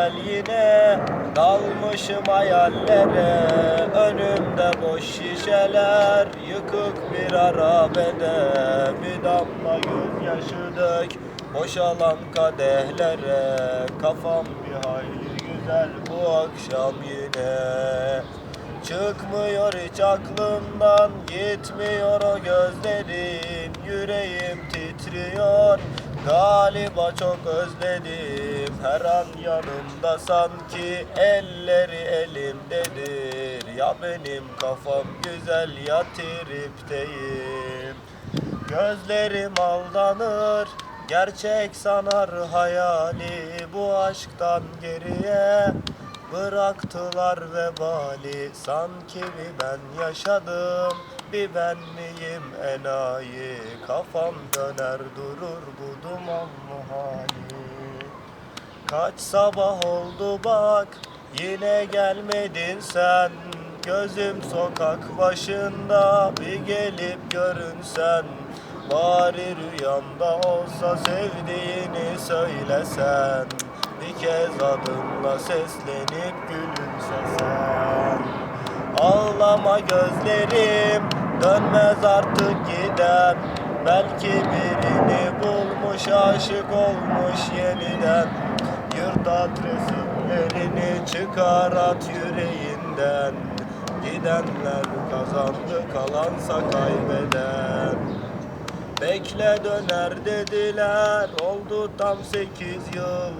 güzel yine dalmışım hayallere. Önümde boş şişeler, yıkık bir arabede. Bir damla gözyaşı dök boşalan kadehlere. Kafam bir hayli güzel bu akşam yine. Çıkmıyor hiç aklımdan, gitmiyor o gözlerin. Yüreğim titriyor, galiba çok özledim. Her an yanımda sanki, elleri elimdedir. Ya benim kafam güzel ya tripteyim. Gözlerim aldanır, gerçek sanar hayali. Bu aşktan geriye bıraktılar vebali. Sanki bir ben yaşadım, bir ben miyim enayi? Kafam döner durur bu dumanlı hali. Kaç sabah oldu bak, yine gelmedin sen. Gözüm sokak başında, bir gelip görünsen. Bari rüyamda olsa sevdiğini söylesen. Bir kez adımla seslenip gülümsesen. Ağlama gözlerim, dönmez artık giden. Belki birini bulmuş, aşık olmuş yeniden. Yırt adreslerini, çıkar at yüreğinden. Gidenler kazandı, kalansa kaybeden. Bekle döner dediler, oldu tam 8 yıl.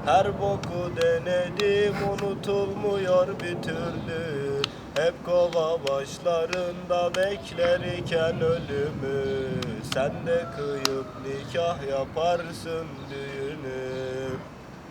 Her boku denedim, unutulmuyor bir türlü. Hep kova başlarında beklerken ölümü. Sen de kıyıp nikah yaparsın düğünü.